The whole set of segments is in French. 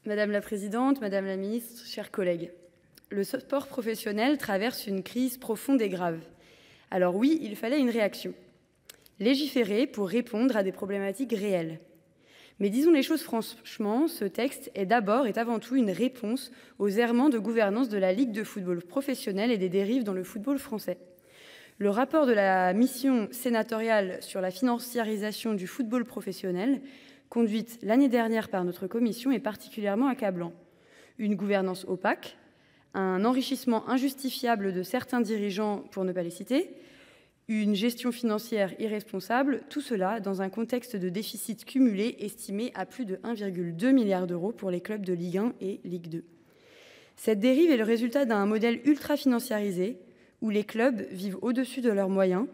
Madame la présidente, madame la ministre, chers collègues, le sport professionnel traverse une crise profonde et grave. Alors oui, il fallait une réaction. Légiférer pour répondre à des problématiques réelles. Mais disons les choses franchement, ce texte est d'abord et avant tout une réponse aux errements de gouvernance de la Ligue de football professionnel et des dérives dans le football français. Le rapport de la mission sénatoriale sur la financiarisation du football professionnel, conduite l'année dernière par notre commission, est particulièrement accablant. Une gouvernance opaque, un enrichissement injustifiable de certains dirigeants, pour ne pas les citer, une gestion financière irresponsable, tout cela dans un contexte de déficit cumulé estimé à plus de 1,2 milliard d'euros pour les clubs de Ligue 1 et Ligue 2. Cette dérive est le résultat d'un modèle ultra-financiarisé, où les clubs vivent au-dessus de leurs moyens,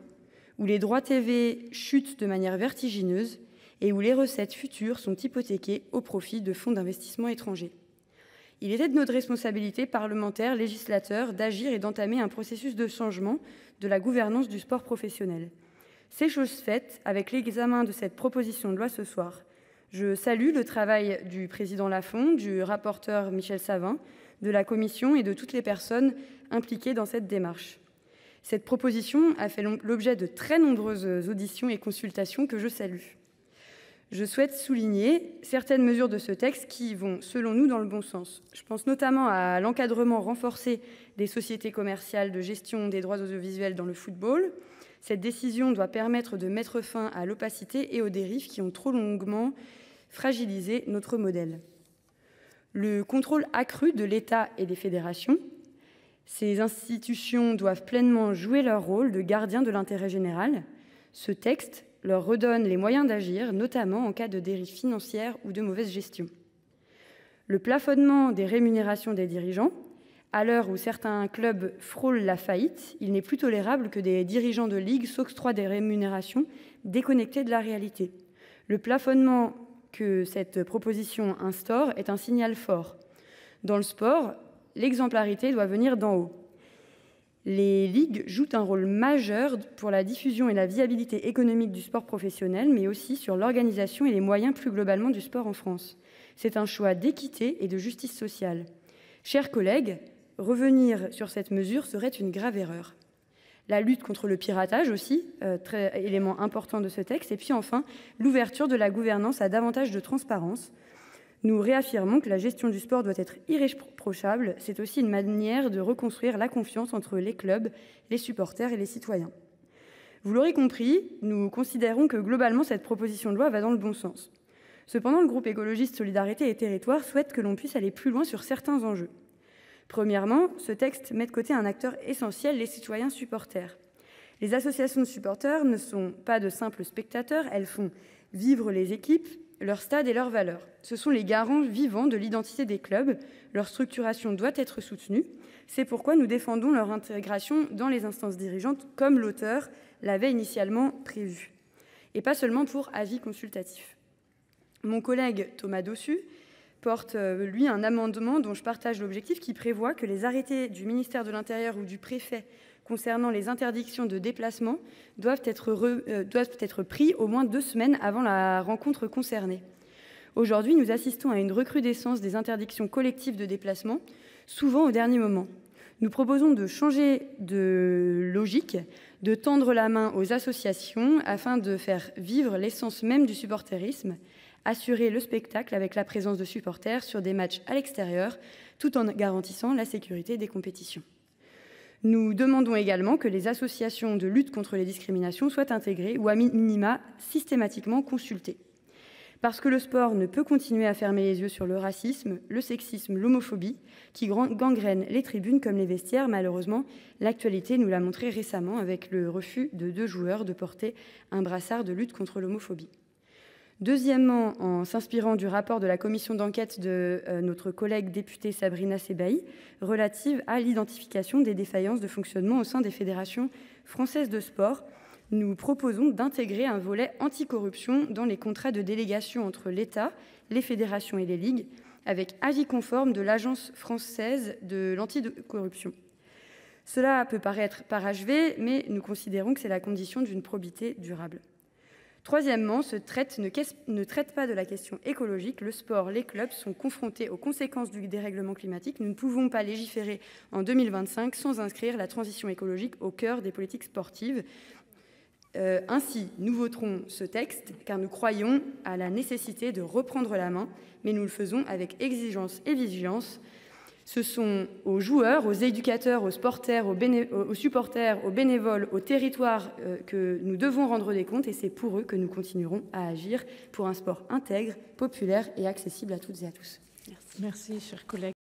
où les droits TV chutent de manière vertigineuse et où les recettes futures sont hypothéquées au profit de fonds d'investissement étrangers. Il était de notre responsabilité parlementaire, législateur, d'agir et d'entamer un processus de changement de la gouvernance du sport professionnel. C'est chose faite avec l'examen de cette proposition de loi ce soir. Je salue le travail du président Lafont, du rapporteur Michel Savin, de la commission et de toutes les personnes impliquées dans cette démarche. Cette proposition a fait l'objet de très nombreuses auditions et consultations que je salue. Je souhaite souligner certaines mesures de ce texte qui vont, selon nous, dans le bon sens. Je pense notamment à l'encadrement renforcé des sociétés commerciales de gestion des droits audiovisuels dans le football. Cette décision doit permettre de mettre fin à l'opacité et aux dérives qui ont trop longuement fragilisé notre modèle. Le contrôle accru de l'État et des fédérations. Ces institutions doivent pleinement jouer leur rôle de gardien de l'intérêt général. Ce texte leur redonne les moyens d'agir, notamment en cas de dérive financière ou de mauvaise gestion. Le plafonnement des rémunérations des dirigeants. À l'heure où certains clubs frôlent la faillite, il n'est plus tolérable que des dirigeants de ligue s'octroient des rémunérations déconnectées de la réalité. Le plafonnement que cette proposition instaure est un signal fort. Dans le sport, l'exemplarité doit venir d'en haut. Les ligues jouent un rôle majeur pour la diffusion et la viabilité économique du sport professionnel, mais aussi sur l'organisation et les moyens plus globalement du sport en France. C'est un choix d'équité et de justice sociale. Chers collègues, revenir sur cette mesure serait une grave erreur. La lutte contre le piratage aussi, élément important de ce texte. Et puis enfin, l'ouverture de la gouvernance à davantage de transparence. Nous réaffirmons que la gestion du sport doit être irréprochable. C'est aussi une manière de reconstruire la confiance entre les clubs, les supporters et les citoyens. Vous l'aurez compris, nous considérons que globalement cette proposition de loi va dans le bon sens. Cependant, le groupe écologiste Solidarité et Territoires souhaite que l'on puisse aller plus loin sur certains enjeux. Premièrement, ce texte met de côté un acteur essentiel, les citoyens supporters. Les associations de supporters ne sont pas de simples spectateurs, elles font vivre les équipes, leur stade et leurs valeurs. Ce sont les garants vivants de l'identité des clubs. Leur structuration doit être soutenue. C'est pourquoi nous défendons leur intégration dans les instances dirigeantes, comme l'auteur l'avait initialement prévu. Et pas seulement pour avis consultatif. Mon collègue Thomas Dossus porte, lui, un amendement dont je partage l'objectif qui prévoit que les arrêtés du ministère de l'Intérieur ou du préfet concernant les interdictions de déplacement doivent être pris au moins 2 semaines avant la rencontre concernée. Aujourd'hui, nous assistons à une recrudescence des interdictions collectives de déplacement, souvent au dernier moment. Nous proposons de changer de logique, de tendre la main aux associations afin de faire vivre l'essence même du supporterisme, assurer le spectacle avec la présence de supporters sur des matchs à l'extérieur, tout en garantissant la sécurité des compétitions. Nous demandons également que les associations de lutte contre les discriminations soient intégrées ou à minima systématiquement consultées. Parce que le sport ne peut continuer à fermer les yeux sur le racisme, le sexisme, l'homophobie, qui gangrènent les tribunes comme les vestiaires. Malheureusement, l'actualité nous l'a montré récemment avec le refus de 2 joueurs de porter un brassard de lutte contre l'homophobie. Deuxièmement, en s'inspirant du rapport de la commission d'enquête de notre collègue députée Sabrina Sebaï, relative à l'identification des défaillances de fonctionnement au sein des fédérations françaises de sport, nous proposons d'intégrer un volet anticorruption dans les contrats de délégation entre l'État, les fédérations et les ligues, avec avis conforme de l'Agence française de l'anticorruption. Cela peut paraître parachevé, mais nous considérons que c'est la condition d'une probité durable. Troisièmement, ce traite ne traite pas de la question écologique. Le sport, les clubs sont confrontés aux conséquences du dérèglement climatique. Nous ne pouvons pas légiférer en 2025 sans inscrire la transition écologique au cœur des politiques sportives. Ainsi, nous voterons ce texte car nous croyons à la nécessité de reprendre la main, mais nous le faisons avec exigence et vigilance. Ce sont aux joueurs, aux éducateurs, aux supporters, aux bénévoles, aux territoires que nous devons rendre des comptes et c'est pour eux que nous continuerons à agir pour un sport intègre, populaire et accessible à toutes et à tous. Merci, chers collègues.